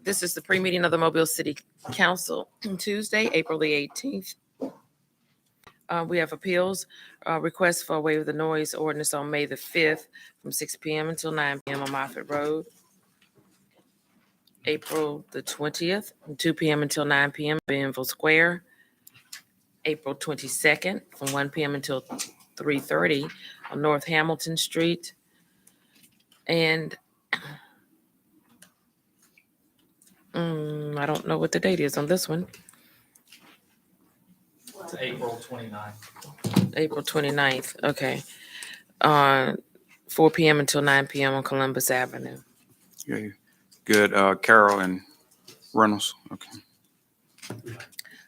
This is the pre-meeting of the Mobile City Council, Tuesday, April the 18th. We have appeals, requests for a waiver of the noise ordinance on May the 5th from 6 p.m. until 9 p.m. on Moffett Road. April the 20th from 2 p.m. until 9 p.m. Benville Square. April 22nd from 1 p.m. until 3:30 on North Hamilton Street. And I don't know what the date is on this one. It's April 29th. April 29th, okay. 4 p.m. until 9 p.m. on Columbus Avenue. Yeah, good. Carol and Reynolds. Okay.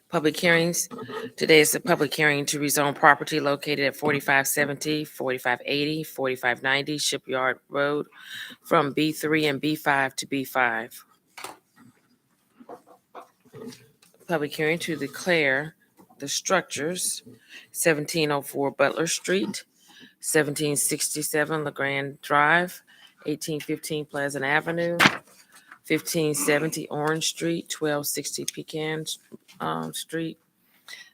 Public hearings. Today is the public hearing to rezone property located at 4570, 4580, 4590 Shipyard Road from B3 and B5 to B5. Public hearing to declare the structures 1704 Butler Street, 1767 LeGrand Drive, 1815 Pleasant Avenue, 1570 Orange Street, 1260 Pecan Street,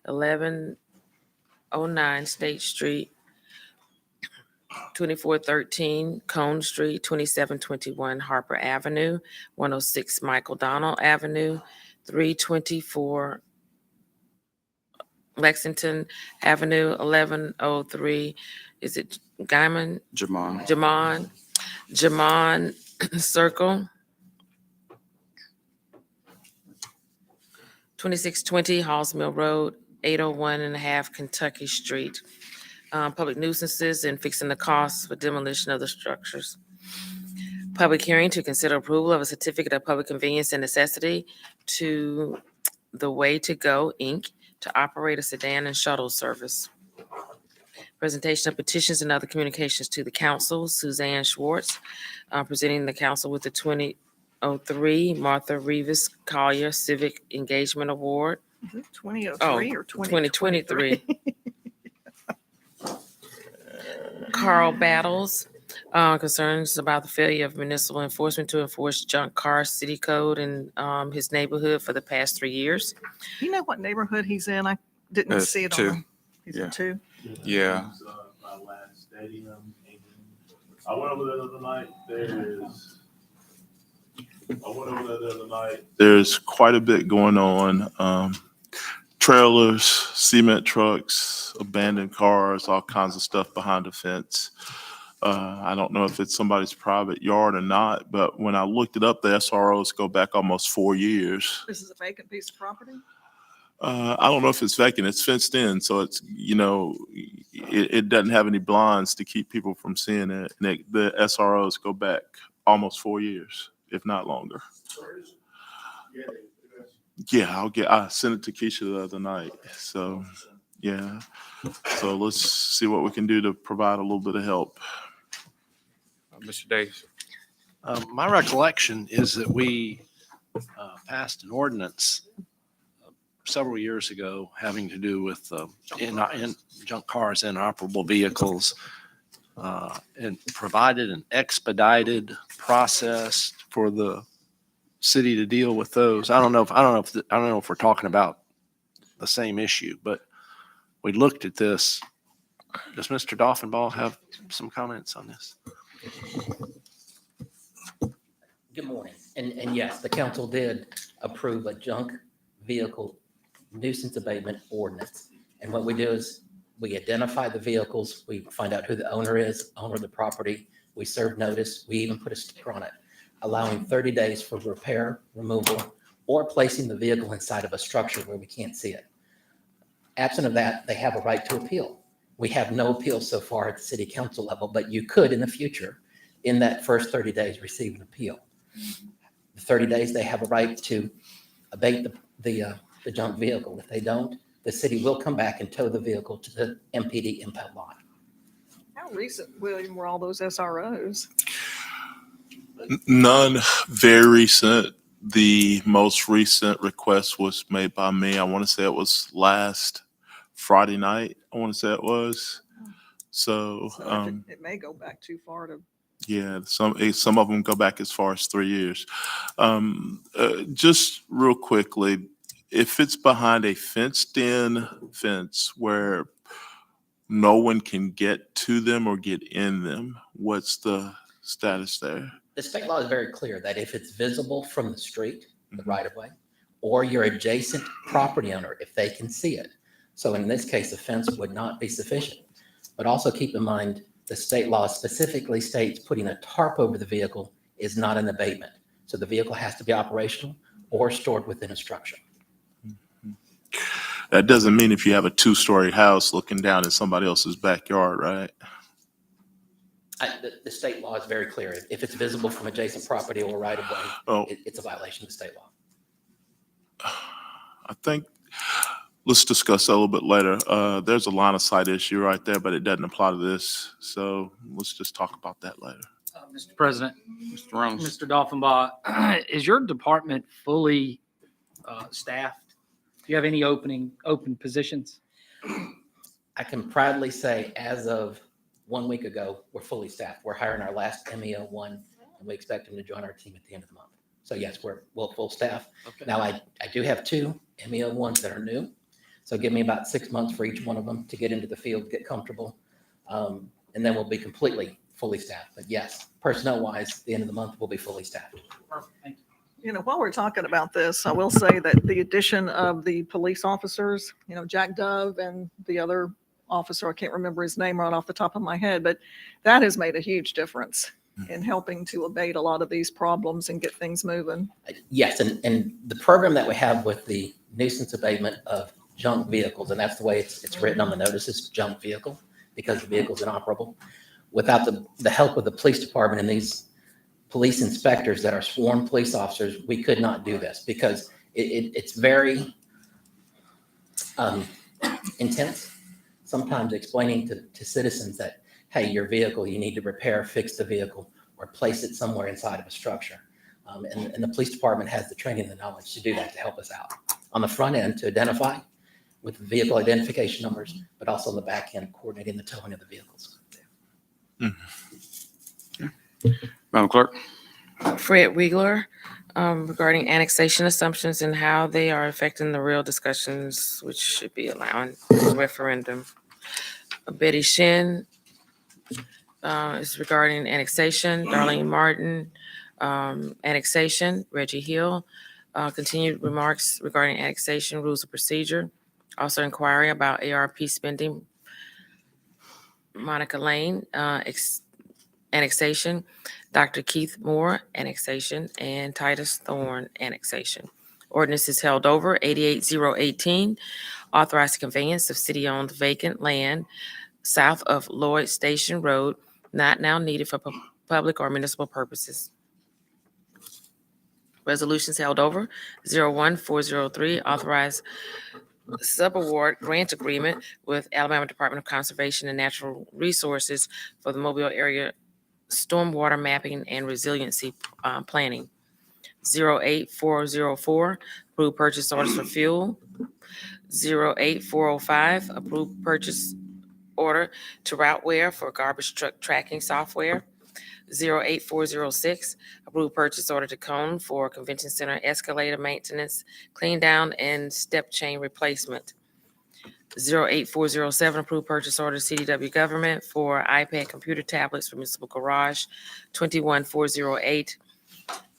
1109 State Street, 2413 Cone Street, 2721 Harper Avenue, 106 Michael Donnell Avenue, 324 Lexington Avenue, 1103, is it Gaiman? Jamon. Jamon Circle, 2620 Halls Mill Road, 801 and a half Kentucky Street. Public nuisances and fixing the costs for demolition of the structures. Public hearing to consider approval of a certificate of public convenience and necessity to The Way to Go, Inc., to operate a sedan and shuttle service. Presentation of petitions and other communications to the council. Suzanne Schwartz, presenting the council with the 2003 Martha Reeves Collier Civic Engagement Award. Is it 2003 or 2023. Carl Battles, concerns about the failure of municipal enforcement to enforce junk car city code in his neighborhood for the past 3 years. You know what neighborhood he's in? I didn't see it two. on. He's Yeah. in 2. Yeah. My last stadium. I went over there the other night. There's quite a bit going on. Trailers, cement trucks, abandoned cars, all kinds of stuff behind the fence. I don't know if it's somebody's private yard or not, but when I looked it up, the SROs go back almost 4 years. This is a vacant piece of property? I don't know if it's vacant. It's fenced in, so it's, it doesn't have any blinds to keep people from seeing it. And the SROs go back almost 4 years, if not longer. Yeah, I sent it to Keisha the other night. So, yeah. So let's see what we can do to provide a little bit of help. Mr. Davis. My recollection is that we passed an ordinance several years ago having to do with in junk cars, inoperable vehicles, and provided an expedited process for the city to deal with those. I don't know if we're talking about the same issue, but we looked at this. Does Mr. Dolphinball have some comments on this? Good morning. And yes, the council did approve a junk vehicle nuisance abatement ordinance. And what we do is we identify the vehicles, we find out who the owner is, owner of the property, we serve notice, we even put a sticker on it, allowing 30 days for repair, removal, or placing the vehicle inside of a structure where we can't see it. Absent of that, they have a right to appeal. We have no appeal so far at the city council level, but you could in the future, in that first 30 days, receive an appeal. The 30 days, they have a right to abate the junk vehicle. If they don't, the city will come back and tow the vehicle to the MPD impound lot. How recent, William, were all those SROs? None very recent. The most recent request was made by me. I want to say it was last Friday night. I want to say it was. So It may go back too far to Yeah, some of them go back as far as 3 years. Just real quickly, if it's behind a fenced-in fence where no one can get to them or get in them, what's the status there? The state law is very clear that if it's visible from the street, the Mhm. right of way, or your adjacent property owner, if they can see it. So in this case, a fence would not be sufficient. But also keep in mind, the state law specifically states putting a tarp over the vehicle is not an abatement. So the vehicle has to be operational or stored within a structure. That doesn't mean if you have a 2-story house looking down in somebody else's backyard, right? The state law is very clear. If it's visible from adjacent property or right of way, Oh, it's a violation of the state law. I think, let's discuss that a little bit later. There's a line of sight issue right there, but it doesn't apply to this. So let's just talk about that later. Mr. President, Mr. Reynolds. Mr. Dolphinbaugh, is your department fully staffed? Do you have any open positions? I can proudly say, as of 1 week ago, we're fully staffed. We're hiring our last MEO1, and we expect him to join our team at the end of the month. So yes, we're full staff. Okay. Now, I do have 2 MEO1s that are new. So give me about 6 months for each one of them to get into the field, get comfortable. And then we'll be completely fully staffed. But yes, personnel-wise, at the end of the month, we'll be fully staffed. Perfect. Thank you. You know, while we're talking about this, I will say that the addition of the police officers, you know, Jack Dove and the other officer, I can't remember his name right off the top of my head, but that has made a huge difference in helping to abate a lot of these problems and get things moving. Yes, and the program that we have with the nuisance abatement of junk vehicles, and that's the way it's written on the notices, junk vehicle, because the vehicle's inoperable. Without the help of the police department and these police inspectors that are sworn police officers, we could not do this because it's very intense. Sometimes explaining to citizens that, hey, your vehicle, you need to repair, fix the vehicle, or place it somewhere inside of a structure. And the police department has the training and the knowledge to do that, to help us out. On the front end, to identify with vehicle identification numbers, but also on the back end, coordinating the towing of the vehicles. Madam Clerk. Fred Wiegler, regarding annexation assumptions and how they are affecting the real discussions which should be allowing referendum. Betty Shin is regarding annexation. Darlene Martin, annexation. Reggie Hill, continued remarks regarding annexation rules of procedure. Also inquiry about ARP spending. Monica Lane, annexation. Dr. Keith Moore, annexation, and Titus Thorne, annexation. Ordinance is held over. 88018, authorized conveyance of city-owned vacant land south of Lloyd Station Road, not now needed for public or municipal purposes. Resolutions held over. 01403, authorized subaward grant agreement with Alabama Department of Conservation and Natural Resources for the Mobile area stormwater mapping and resiliency planning. 08404, approved purchase orders for fuel. 08405, approved purchase order to Routeware for garbage truck tracking software. 08406, approved purchase order to Cone for convention center escalator maintenance, clean down, and step chain replacement. 08407, approved purchase order to CDW government for iPad computer tablets for municipal garage. 21408,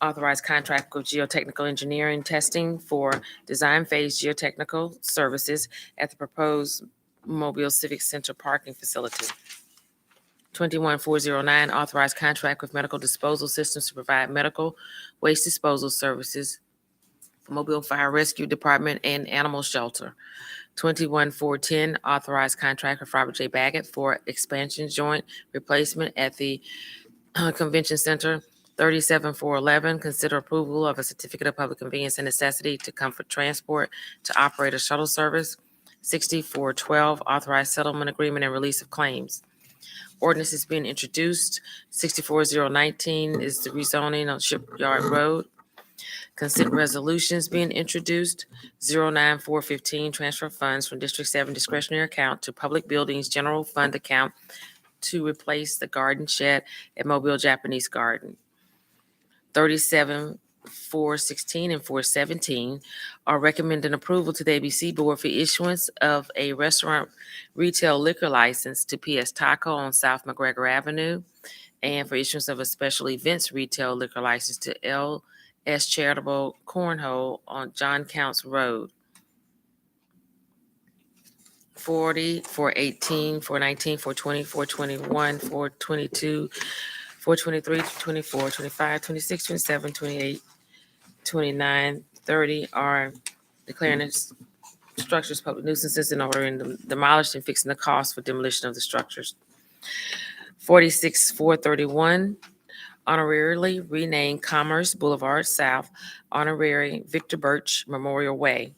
authorized contract with geotechnical engineering testing for design phase geotechnical services at the proposed Mobile Civic Center parking facility. 21409, authorized contract with medical disposal systems to provide medical waste disposal services for Mobile Fire Rescue Department and Animal Shelter. 21410, authorized contract with Robert J. Baggett for expansion joint replacement at the Convention Center. 37411, consider approval of a certificate of public convenience and necessity to Comfort Transport to operate a shuttle service. 6412, authorized settlement agreement and release of claims. Ordinance is being introduced. 64019 is the rezoning on Shipyard Road. Consent resolutions being introduced. 09415, transfer funds from District 7 discretionary account to Public Buildings General Fund account to replace the garden shed at Mobile Japanese Garden. 37, 416, and 417 are recommending approval to the ABC Board for issuance of a restaurant retail liquor license to PS Taco on South McGregor Avenue, and for issuance of a special events retail liquor license to LS Charitable Cornhole on John Counts Road. 40, 418, 419, 420, 421, 422, 423, 24, 25, 26, 27, 28, 29, 30 are declaring its structures public nuisances and ordering them demolished and fixing the cost for demolition of the structures. 46, 431, honorarily renamed Commerce Boulevard South, honorary Victor Birch Memorial Way.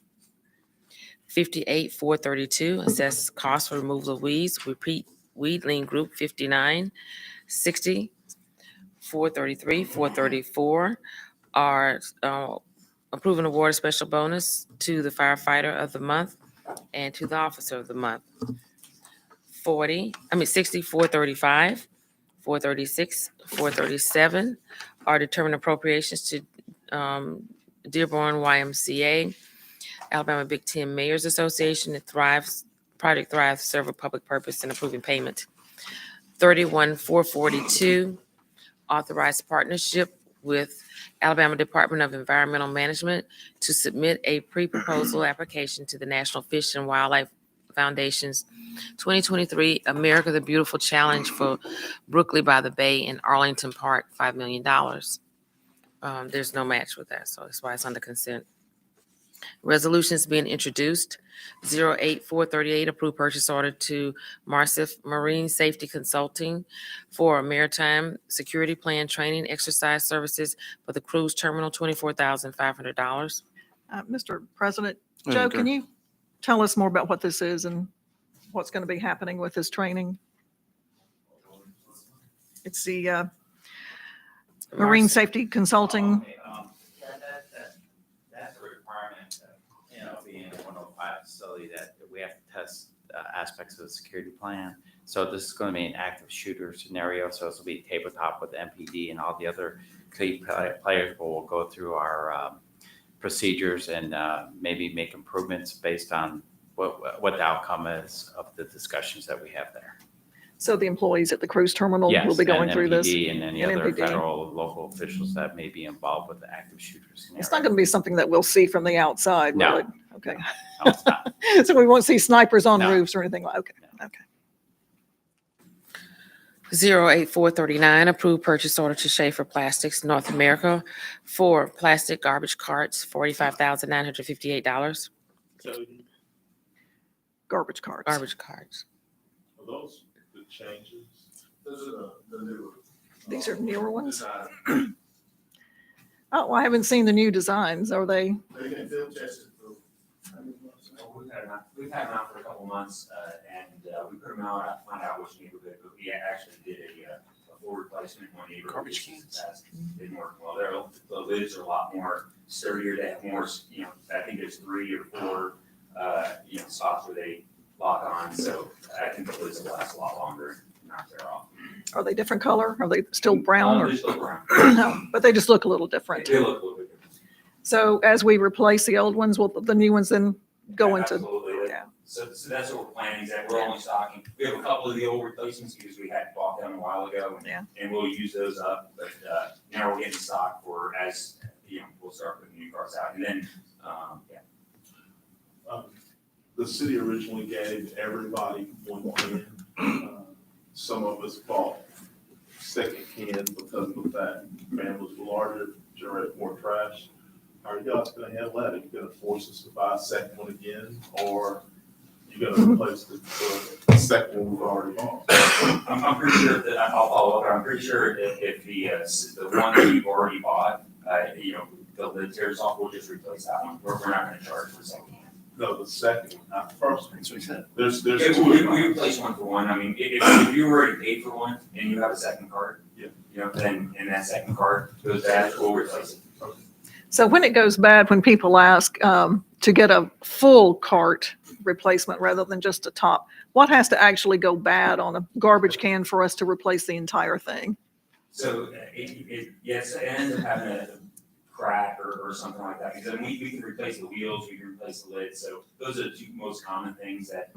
58, 432, assess cost for removal of weeds, repeat weed lien group. 59, 60, 433, 434 are approving award of special bonus to the firefighter of the month and to the officer of the month. 60, 435, 436, 437 are determined appropriations to Dearborn YMCA, Alabama Big Ten Mayors Association, and Project Thrive serve a public purpose in approving payment. 31, 442, authorized partnership with Alabama Department of Environmental Management to submit a pre-proposal application to the National Fish and Wildlife Foundation's 2023 America the Beautiful Challenge for Brooklyn by the Bay in Arlington Park, $5 million. There's no match with that, so that's why it's under consent. Resolutions being introduced. 08438, approved purchase order to Marsif Marine Safety Consulting for maritime security plan training exercise services for the cruise terminal, $24,500. Mr. President, Madam Joe, Chair. can you tell us more about what this is and what's going to be happening with this training? It's the Marine Safety Consulting. Okay, that's a requirement, being a 105 facility that we have to test aspects of the security plan. So this is going to be an active shooter scenario. So this will be tabletop with MPD and all the other key players will go through our procedures and maybe make improvements based on what the outcome is of the discussions that we have there. So the employees at the cruise terminal will Yes, be going and through this. MPD and any and other MPD. federal, local officials that may be involved with the active shooter scenario. It's not going to be something that we'll see from the outside, No. will it? Okay. No, it's not. So we won't see snipers on No. roofs or anything like, okay, No. okay. 08439, approved purchase order to Schaefer Plastics North America for plastic garbage carts, $45,958. Garbage carts. Garbage carts. Are those the changes? Those are the newer. These are newer ones? Oh, well, I haven't seen the new designs. Are they? They can field tested for. We've had them out for a couple months, and we put them out, to find out which neighborhood, but we actually did a full replacement in one neighborhood. Garbage which cans. Didn't work well. The lids are a lot more sturdier. They have more, I think there's 3 or 4, spots where they lock on. So I think the lids will last a lot longer and not tear off. Are they different color? Are they still brown They're or? still brown. No, but they just look a little different. They look a little bit different. So as we replace the old ones, will the new ones then go into? Absolutely. Yeah. So that's what we're planning, is that we're only stocking, we have a couple of the old replacements because we had bought them a while ago. Yeah. And we'll use those up, but now we're getting stock for as, we'll start putting new cars out. And then, The city originally gave everybody one can. Some of us bought second can because of the fact families were larger, generate more trash. How are you guys gonna handle that? Are you gonna force us to buy a second one again, or you gonna replace the second one we've already bought? I'm pretty sure that, I'll follow up, I'm pretty sure if the one that you've already bought, the lid tears off, we'll just replace that one. We're not gonna charge for the second hand. No, the second one, not the first one. That's what he said. There's If two. we replace one for one, I mean, if you already paid for one and you have a second card, Yeah. Then, and that second card goes bad, we'll replace it. So when it goes bad, when people ask, to get a full cart replacement rather than just a top? What has to actually go bad on a garbage can for us to replace the entire thing? So yes, it ends up having a crack or something like that, because then we can replace the wheels, we can replace the lid, so those are the two most common things that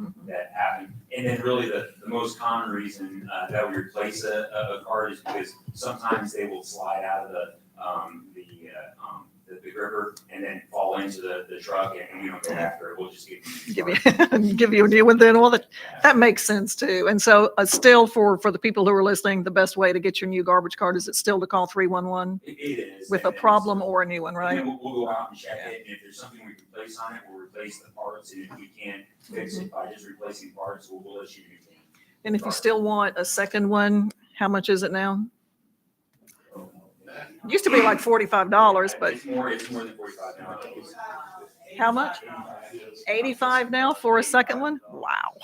happen. And then really the most common reason that we replace a cart is because sometimes they will slide out of the gripper and then fall into the truck, and we don't go after it, we'll just Give you a new one then? Well, that makes sense too. And so still for the people who are listening, the best way to get your new garbage cart, is it still to call 311 It is. with a And problem or a new one, And right? then we'll go out and check it, and if there's something we can replace on it, we'll replace the parts, and if we can't fix it by just replacing parts, we'll issue a new thing. And if you still want a second one, how much is it now? It used to be like $45, but It's more than 45 now. how much? 85 now for a second one? Wow.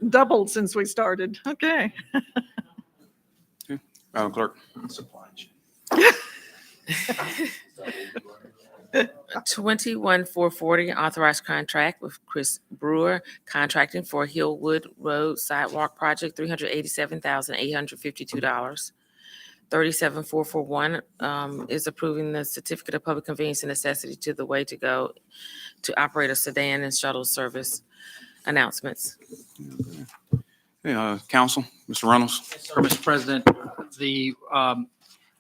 Doubled since we started. Okay. Madam Clerk? Supply chain. 21440, authorized contract with Chris Brewer, contracting for Hillwood Road Sidewalk Project, $387,852. 37441 is approving the certificate of public convenience and necessity to the Way to Go to operate a sedan and shuttle service. Announcements. Hey, Council, Mr. Reynolds? Sir, Mr. President, I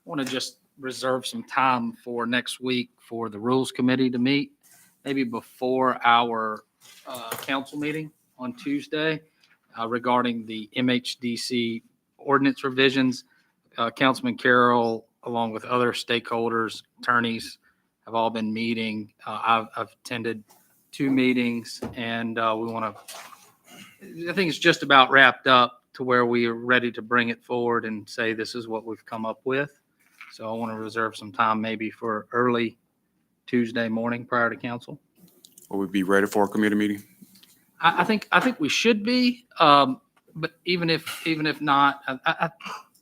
want to just reserve some time for next week for the Rules Committee to meet, maybe before our council meeting on Tuesday regarding the MHDC ordinance revisions. Councilman Carroll, along with other stakeholders, attorneys, have all been meeting. I've attended 2 meetings, and we want to, I think it's just about wrapped up to where we are ready to bring it forward and say, this is what we've come up with. So I want to reserve some time maybe for early Tuesday morning prior to council. Will we be ready for a committee meeting? I think we should be, but even if not,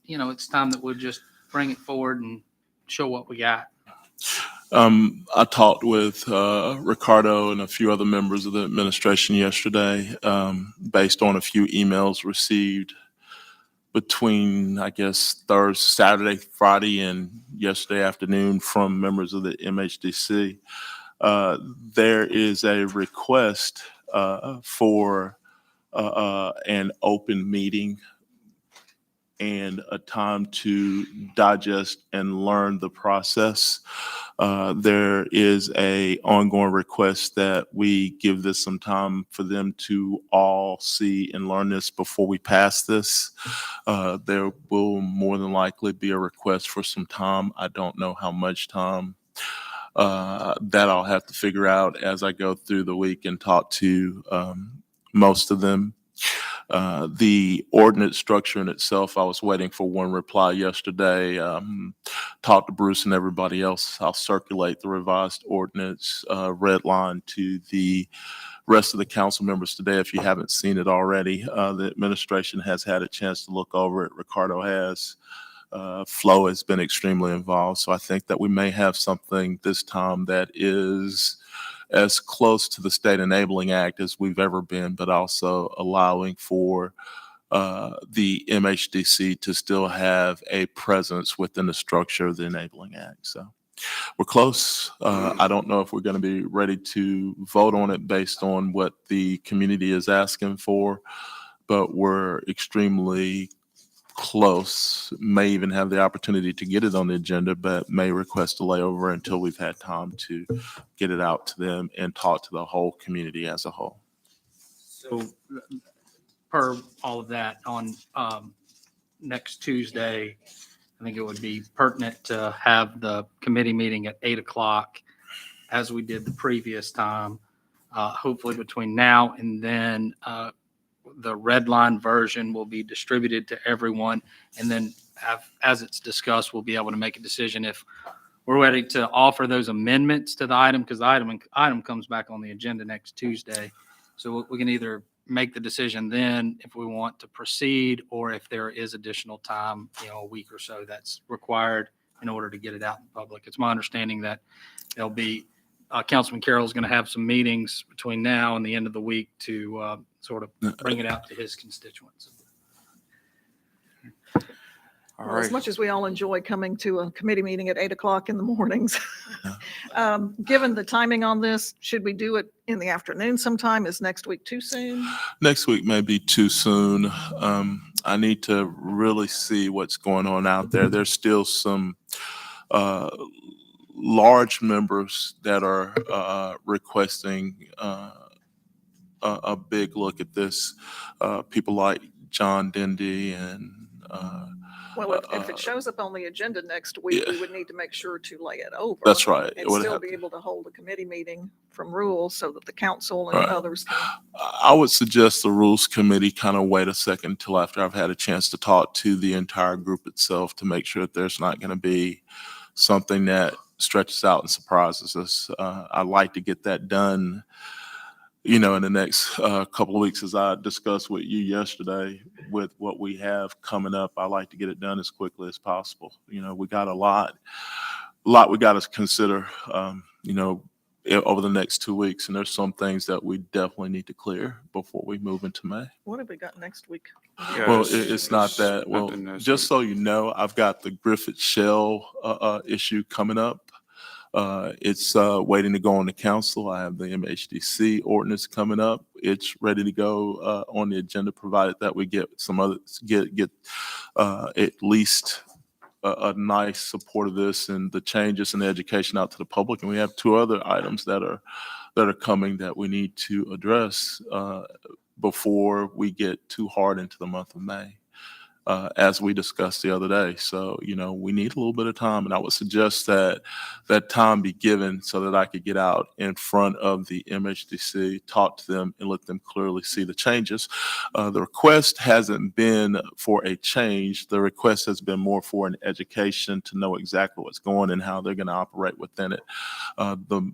it's time that we'll just bring it forward and show what we got. I talked with Ricardo and a few other members of the administration yesterday, based on a few emails received between, I guess, Saturday, Friday, and yesterday afternoon from members of the MHDC. There is a request for an open meeting and a time to digest and learn the process. There is a ongoing request that we give this some time for them to all see and learn this before we pass this. There will more than likely be a request for some time. I don't know how much time. That I'll have to figure out as I go through the week and talk to most of them. The ordinance structure in itself, I was waiting for one reply yesterday. Talked to Bruce and everybody else. I'll circulate the revised ordinance red line to the rest of the council members today if you haven't seen it already. The administration has had a chance to look over it. Ricardo has. Flo has been extremely involved. So I think that we may have something this time that is as close to the State Enabling Act as we've ever been, but also allowing for the MHDC to still have a presence within the structure of the Enabling Act. So we're close. I don't know if we're going to be ready to vote on it based on what the community is asking for, but we're extremely close. May even have the opportunity to get it on the agenda, but may request a layover until we've had time to get it out to them and talk to the whole community as a whole. So per all of that, on next Tuesday, I think it would be pertinent to have the committee meeting at 8:00 as we did the previous time. Hopefully between now and then, the red line version will be distributed to everyone. And then as it's discussed, we'll be able to make a decision if we're ready to offer those amendments to the item, because the item comes back on the agenda next Tuesday. So we can either make the decision then if we want to proceed, or if there is additional time, a week or so that's required in order to get it out in public. It's my understanding that there'll be, Councilman Carroll is going to have some meetings between now and the end of the week to sort of bring it out to his constituents. All Well, as right. much as we all enjoy coming to a committee meeting at 8 o'clock in the mornings, given the timing on this, should we do it in the afternoon sometime? Is next week too soon? Next week may be too soon. I need to really see what's going on out there. There's still some large members that are requesting a big look at this. People like John Dendy and Well, if it shows up on the agenda next week, yeah. we would need to make sure to lay it over. that's right. It And would still have be to- able to hold a committee meeting from rules so that the council and Right. others can. I would suggest the Rules Committee kind of wait a second until after I've had a chance to talk to the entire group itself to make sure that there's not going to be something that stretches out and surprises us. I'd like to get that done, in the next couple of weeks, as I discussed with you yesterday, with what we have coming up. I like to get it done as quickly as possible. We got a lot we got to consider, over the next 2 weeks. And there's some things that we definitely need to clear before we move into May. What have we got next week? Yeah, Well, it's- it's not it's that. Well, nothing that's- just so you know, I've got the Griffith Shell issue coming up. It's waiting to go on the council. I have the MHDC ordinance coming up. It's ready to go on the agenda, provided that we get some other get at least a nice support of this and the changes in the education out to the public. And we have 2 other items that are coming that we need to address before we get too hard into the month of May. As we discussed the other day. So, we need a little bit of time, and I would suggest that that time be given so that I could get out in front of the MHDC, talk to them, and let them clearly see the changes. The request hasn't been for a change. The request has been more for an education to know exactly what's going and how they're going to operate within it. The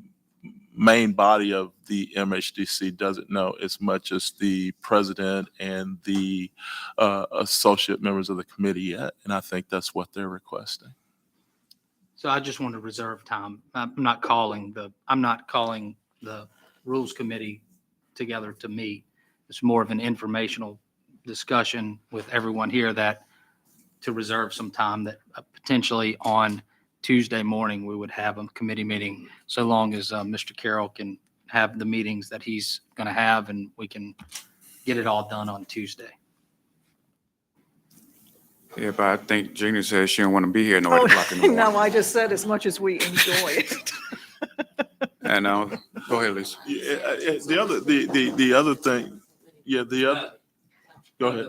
main body of the MHDC doesn't know as much as the president and the associate members of the committee yet, and I think that's what they're requesting. So I just want to reserve time. I'm not calling the Rules Committee together to meet. It's more of an informational discussion with everyone here to reserve some time that potentially on Tuesday morning, we would have a committee meeting, so long as Mr. Carroll can have the meetings that he's going to have, and we can get it all done on Tuesday. Yeah, but I think Gina said she don't want to be here at 8 Oh, o'clock in the no, morning. I just said as much as we enjoy it. And go ahead, Lisa. The other thing, go ahead.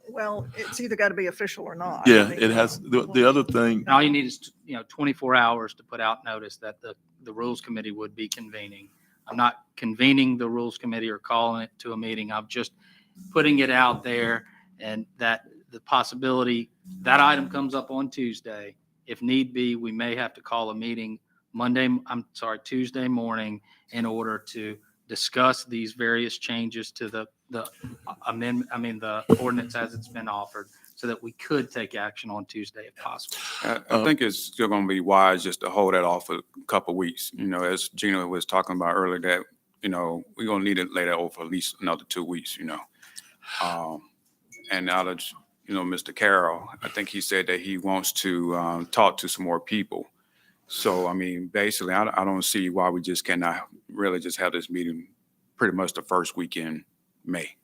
Well, it's either got to be official or not. Yeah, I mean, it has, the other thing, And all you need is, 24 hours to put out notice that the Rules Committee would be convening. I'm not convening the Rules Committee or calling it to a meeting. I'm just putting it out there, and that the possibility that item comes up on Tuesday. If need be, we may have to call a meeting Tuesday morning in order to discuss these various changes to the amendment, the ordinance as it's been offered, so that we could take action on Tuesday if possible. I think it's still going to be wise just to hold that off for a couple of weeks. As Gina was talking about earlier, that, we're going to need to lay that over for at least another 2 weeks, And out of, Mr. Carroll, I think he said that he wants to talk to some more people. So, basically, I don't see why we just cannot really just have this meeting pretty much the first week in May.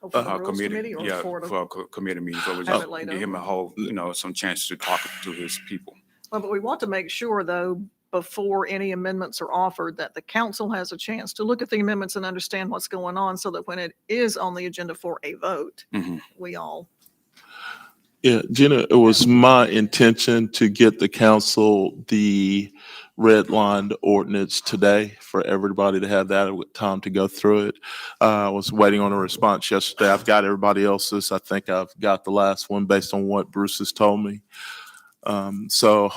Oh, for the Rules Committee or Yeah, for the- for a committee meeting. So we Have just it laid give him a over. whole, some chance to talk to his people. Well, but we want to make sure, though, before any amendments are offered, that the council has a chance to look at the amendments and understand what's going on, so that when it is on the agenda for a vote, Mhm. we all. Yeah, Gina, it was my intention to get the council the redlined ordinance today for everybody to have that time to go through it. I was waiting on a response yesterday. I've got everybody else's. I think I've got the last one based on what Bruce has told me. So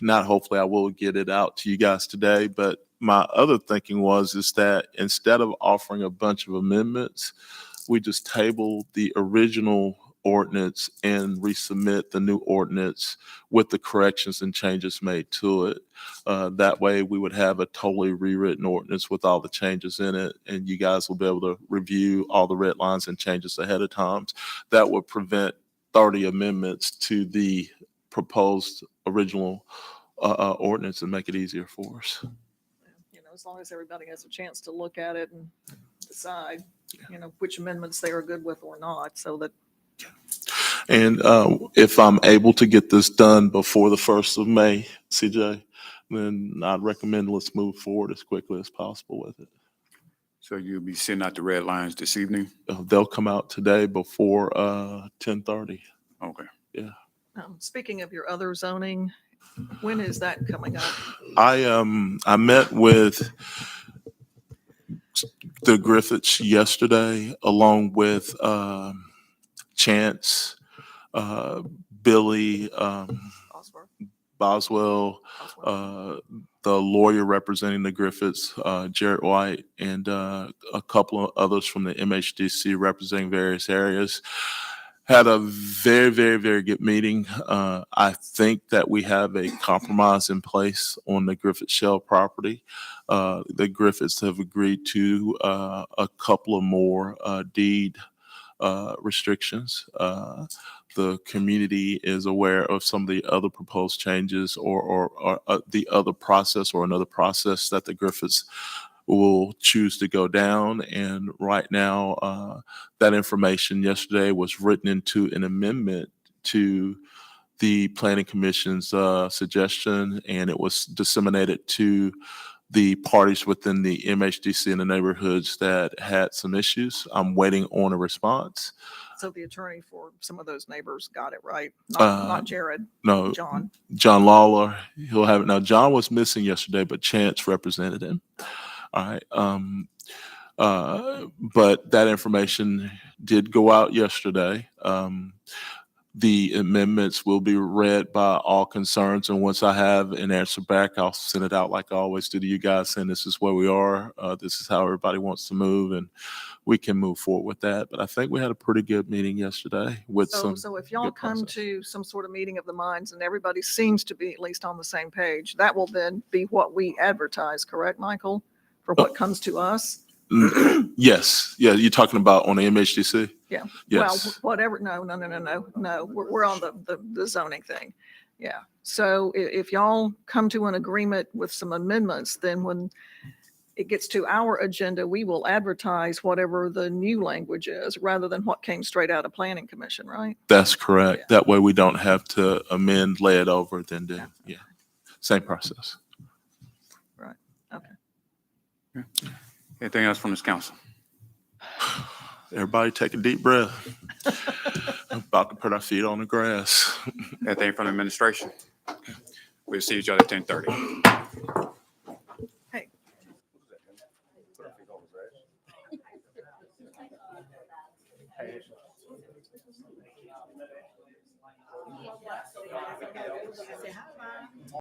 not hopefully, I will get it out to you guys today. But my other thinking is that instead of offering a bunch of amendments, we just table the original ordinance and resubmit the new ordinance with the corrections and changes made to it. That way, we would have a totally rewritten ordinance with all the changes in it, and you guys will be able to review all the red lines and changes ahead of time. That would prevent 30 amendments to the proposed original ordinance and make it easier for us. You know, as long as everybody has a chance to look at it and decide, you know, which amendments they are good with or not, so that, And if I'm able to get this done before the 1st of May, CJ, then I'd recommend let's move forward as quickly as possible with it. So you'll be sending out the red lines this evening? They'll come out today before 10:30. Okay. speaking of your other zoning, when is that coming up? I met with the Griffiths yesterday, along with Chance, Billy, Bosworth? Boswell, Bosworth. the lawyer representing the Griffiths, Jarrett White, and a couple of others from the MHDC representing various areas. Had a very, very, very good meeting. I think that we have a compromise in place on the Griffith Shell property. The Griffiths have agreed to a couple of more deed restrictions. The community is aware of some of the other proposed changes or the other process or another process that the Griffiths will choose to go down. And right now, that information yesterday was written into an amendment to the Planning Commission's suggestion, and it was disseminated to the parties within the MHDC in the neighborhoods that had some issues. I'm waiting on a response. So the attorney for some of those neighbors got it right, Uh, not Jared, No, John. John Lawler, he'll have it. Now, John was missing yesterday, but Chance represented him. All right. But that information did go out yesterday. The amendments will be read by all concerns, and once I have an answer back, I'll send it out like I always do to you guys, saying this is where we are. This is how everybody wants to move, and we can move forward with that. But I think we had a pretty good meeting yesterday with So, some. so if y'all good come process. to some sort of meeting of the minds and everybody seems to be at least on the same page, that will then be what we advertise, correct, Michael? For what comes to us? Yes, yeah, you're talking about on the MHDC? Yeah. Yes. Well, whatever, no, we're on the zoning thing. Yeah. So if y'all come to an agreement with some amendments, then when it gets to our agenda, we will advertise whatever the new language is rather than what came straight out of Planning Commission, right? That's correct. Yeah. That way we don't have to amend, lay it over, then do, yeah. Same process. Right. Okay. Anything else from this council? Everybody take a deep breath. I'm about to put our feet on the grass. Anything from the administration? We'll see each other at 10:30. Hey. Say hi.